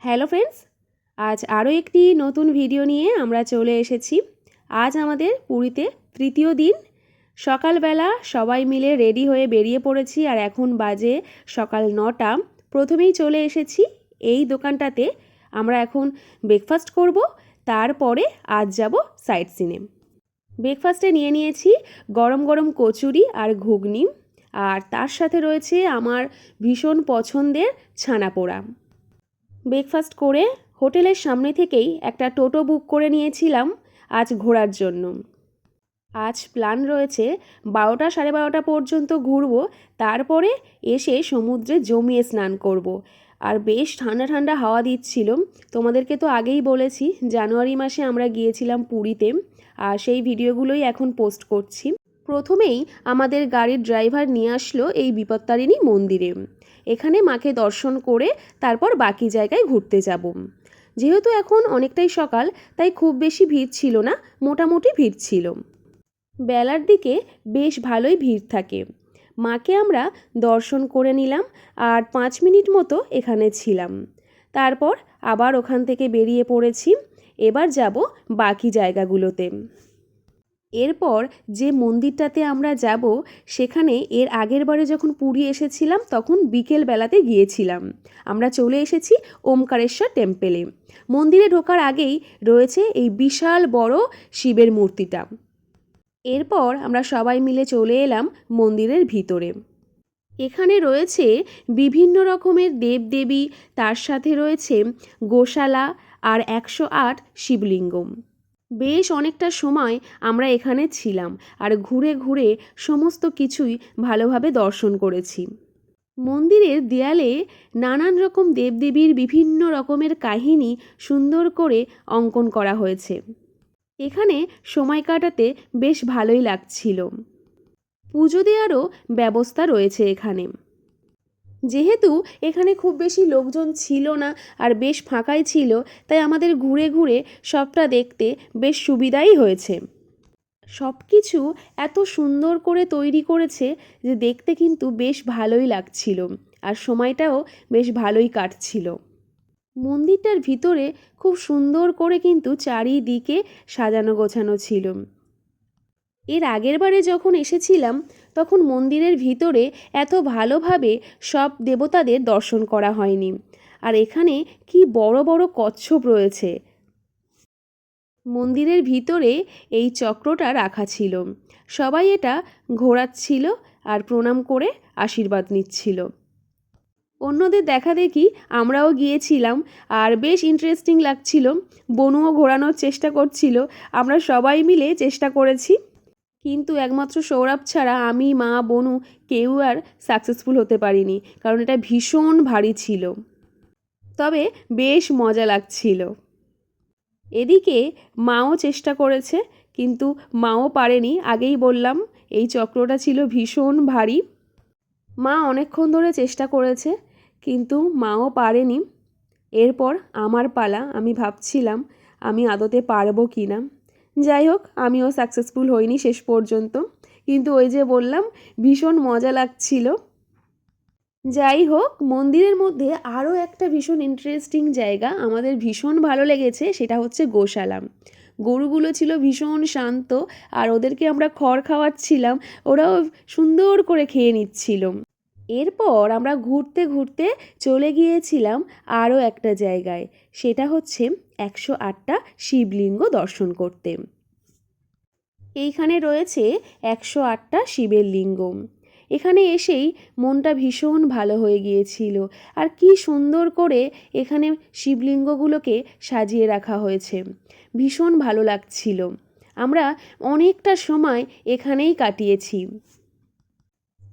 Hello friends, আজ আরও একটি নতুন ভিডিও নিয়ে আমরা চলে এসেছি। আজ আমাদের পুরীতে তৃতীয় দিন। সকালবেলা সবাই মিলে রেডি হয়ে বেরিয়ে পড়েছি আর এখন বাজে সকাল 9টা। প্রথমেই চলে এসেছি এই দোকানটাতে। আমরা এখন ব্রেকফাস্ট করব, তারপরে আজ যাব সাইট সিনে। ব্রেকফাস্টে নিয়ে নিয়েছি গরম গরম কচুরি আর ঘুগনি, আর তার সাথে রয়েছে আমার ভীষণ পছন্দের ছানা পোড়া। ব্রেকফাস্ট করে হোটেলের সামনে থেকেই একটা টোটো বুক করে নিয়েছিলাম আজ ঘোরার জন্য। আজ প্ল্যান রয়েছে 12টা সাড়ে 12টা পর্যন্ত ঘুরবো, তারপরে এসে সমুদ্রে জমিয়ে স্নান করব। আর বেশ ঠান্ডা ঠান্ডা হাওয়া দিচ্ছিল। তোমাদেরকে তো আগেই বলেছি জানুয়ারি মাসে আমরা গিয়েছিলাম পুরীতে, আর সেই ভিডিওগুলোই এখন পোস্ট করছি। প্রথমেই আমাদের গাড়ির ড্রাইভার নিয়ে আসলো এই বিপত্তারিণী মন্দিরে। এখানে মাকে দর্শন করে তারপর বাকি জায়গায় ঘুরতে যাব। যেহেতু এখন অনেকটাই সকাল, তাই খুব বেশি ভিড় ছিল না, মোটামুটি ভিড় ছিল। বেলার দিকে বেশ ভালোই ভিড় থাকে। মাকে আমরা দর্শন করে নিলাম আর 5 মিনিট মতো এখানে ছিলাম। তারপর আবার ওখান থেকে বেরিয়ে পড়েছি। এবার যাব বাকি জায়গাগুলোতে। এরপর যে মন্দিরটাতে আমরা যাব সেখানে এর আগের বারে যখন পুরী এসেছিলাম তখন বিকেল বেলাতে গিয়েছিলাম। আমরা চলে এসেছি ওমকারেশ্বর টেম্পেলে। মন্দিরে ঢোকার আগেই রয়েছে এই বিশাল বড় শিবের মূর্তিটা। এরপর আমরা সবাই মিলে চলে এলাম মন্দিরের ভিতরে। এখানে রয়েছে বিভিন্ন রকমের দেবদেবী, তার সাথে রয়েছে গোশালা আর 108 শিবলিঙ্গ। বেশ অনেকটা সময় আমরা এখানে ছিলাম আর ঘুরে ঘুরে সমস্ত কিছুই ভালোভাবে দর্শন করেছি। মন্দিরের দেয়ালে নানান রকম দেবদেবীর বিভিন্ন রকমের কাহিনী সুন্দর করে অঙ্কন করা হয়েছে। এখানে সময় কাটাতে বেশ ভালোই লাগছিল। পুজো দেওয়ারও ব্যবস্থা রয়েছে এখানে। যেহেতু এখানে খুব বেশি লোকজন ছিল না আর বেশ ফাঁকাই ছিল, তাই আমাদের ঘুরে ঘুরে সবটা দেখতে বেশ সুবিধাই হয়েছে। সব কিছু এত সুন্দর করে তৈরি করেছে যে দেখতে কিন্তু বেশ ভালোই লাগছিল আর সময়টাও বেশ ভালোই কাটছিল। মন্দিরটার ভিতরে খুব সুন্দর করে কিন্তু চারিদিকে সাজানো গোছানো ছিল। এর আগের বারে যখন এসেছিলাম তখন মন্দিরের ভিতরে এত ভালোভাবে সব দেবতাদের দর্শন করা হয়নি। আর এখানে কি বড় বড় কচ্ছপ রয়েছে। মন্দিরের ভিতরে এই চক্রটা রাখা ছিল, সবাই এটা ঘোরাচ্ছিল আর প্রণাম করে আশীর্বাদ নিচ্ছিল। অন্যদের দেখা দেখি আমরাও গিয়েছিলাম আর বেশ ইন্টারেস্টিং লাগছিল। বনুও ঘোরানোর চেষ্টা করছিল, আমরা সবাই মিলে চেষ্টা করেছি, কিন্তু একমাত্র সৌরভ ছাড়া আমি, মা, বনু কেউ আর সাকসেসফুল হতে পারিনি, কারণ এটা ভীষণ ভারী ছিল। তবে বেশ মজা লাগছিল। এদিকে মাও চেষ্টা করেছে, কিন্তু মাও পারেনি। আগেই বললাম এই চক্রটা ছিল ভীষণ ভারী। মা অনেকক্ষণ ধরে চেষ্টা করেছে, কিন্তু মাও পারেনি। এরপর আমার পালা। আমি ভাবছিলাম আমি আদতে পারবো কি না। যাই হোক, আমিও সাকসেসফুল হইনি শেষ পর্যন্ত, কিন্তু ওই যে বললাম ভীষণ মজা লাগছিল। যাই হোক, মন্দিরের মধ্যে আরও একটা ভীষণ ইন্টারেস্টিং জায়গা আমাদের ভীষণ ভালো লেগেছে, সেটা হচ্ছে গোশালা। গরুগুলো ছিল ভীষণ শান্ত আর ওদেরকে আমরা খড় খাওয়াচ্ছিলাম, ওরাও সুন্দর করে খেয়ে নিচ্ছিল। এরপর আমরা ঘুরতে ঘুরতে চলে গিয়েছিলাম আরও একটা জায়গায়, সেটা হচ্ছে 108টা শিবলিঙ্গ দর্শন করতে। এইখানে রয়েছে 108টা শিবের লিঙ্গ। এখানে এসেই মনটা ভীষণ ভালো হয়ে গিয়েছিল। আর কি সুন্দর করে এখানে শিবলিঙ্গগুলোকে সাজিয়ে রাখা হয়েছে, ভীষণ ভালো লাগছিল। আমরা অনেকটা সময় এখানেই কাটিয়েছি।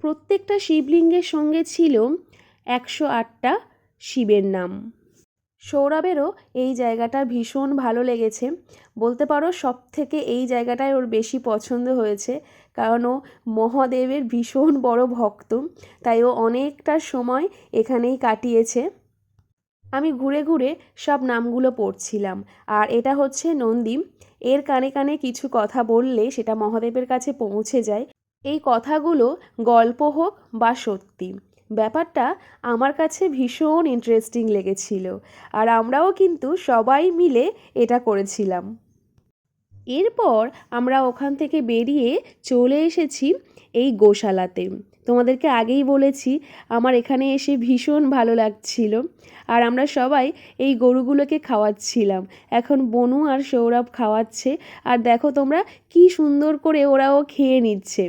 প্রত্যেকটা শিবলিঙ্গের সঙ্গে ছিল 108টা শিবের নাম। সৌরভেরও এই জায়গাটা ভীষণ ভালো লেগেছে, বলতে পারো সব থেকে এই জায়গাটায় ওর বেশি পছন্দ হয়েছে, কারণ ও মহাদেবের ভীষণ বড় ভক্ত, তাই ও অনেকটা সময় এখানেই কাটিয়েছে। আমি ঘুরে ঘুরে সব নামগুলো পড়ছিলাম। আর এটা হচ্ছে নন্দী। এর কানে কানে কিছু কথা বললে সেটা মহাদেবের কাছে পৌঁছে যায়। এই কথাগুলো গল্প হোক বা সত্যি, ব্যাপারটা আমার কাছে ভীষণ ইন্টারেস্টিং লেগেছিল, আর আমরাও কিন্তু সবাই মিলে এটা করেছিলাম। এরপর আমরা ওখান থেকে বেরিয়ে চলে এসেছি এই গোশালাতে। তোমাদেরকে আগেই বলেছি আমার এখানে এসে ভীষণ ভালো লাগছিল, আর আমরা সবাই এই গরুগুলোকে খাওয়াচ্ছিলাম। এখন বনু আর সৌরভ খাওয়াচ্ছে, আর দেখো তোমরা কি সুন্দর করে ওরাও খেয়ে নিচ্ছে।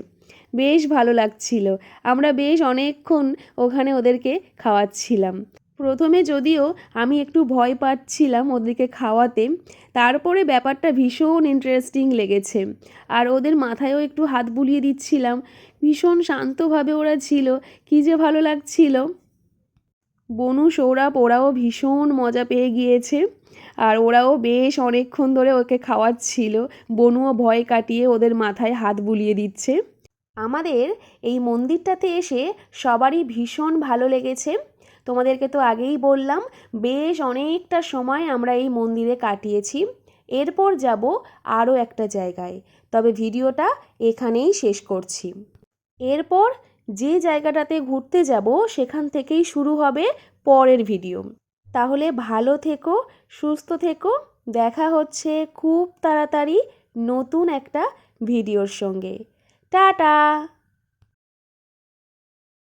বেশ ভালো লাগছিল, আমরা বেশ অনেকক্ষণ ওখানে ওদেরকে খাওয়াচ্ছিলাম। প্রথমে যদিও আমি একটু ভয় পাচ্ছিলাম ওদেরকে খাওয়াতে, তারপরে ব্যাপারটা ভীষণ ইন্টারেস্টিং লেগেছে, আর ওদের মাথায়ও একটু হাত বুলিয়ে দিচ্ছিলাম। ভীষণ শান্তভাবে ওরা ছিল, কী যে ভালো লাগছিল। বনু সৌরভ ওরাও ভীষণ মজা পেয়ে গিয়েছে, আর ওরাও বেশ অনেকক্ষণ ধরে ওকে খাওয়াচ্ছিল। বনুও ভয় কাটিয়ে ওদের মাথায় হাত বুলিয়ে দিচ্ছে। আমাদের এই মন্দিরটাতে এসে সবারই ভীষণ ভালো লেগেছে। তোমাদেরকে তো আগেই বললাম বেশ অনেকটা সময় আমরা এই মন্দিরে কাটিয়েছি। এরপর যাব আরও একটা জায়গায়, তবে ভিডিওটা এখানেই শেষ করছি। এরপর যে জায়গাটাতে ঘুরতে যাব সেখান থেকেই শুরু হবে পরের ভিডিও। তাহলে ভালো থেকো, সুস্থ থেকো, দেখা হচ্ছে খুব তাড়াতাড়ি নতুন একটা ভিডিওর সঙ্গে। টাটা।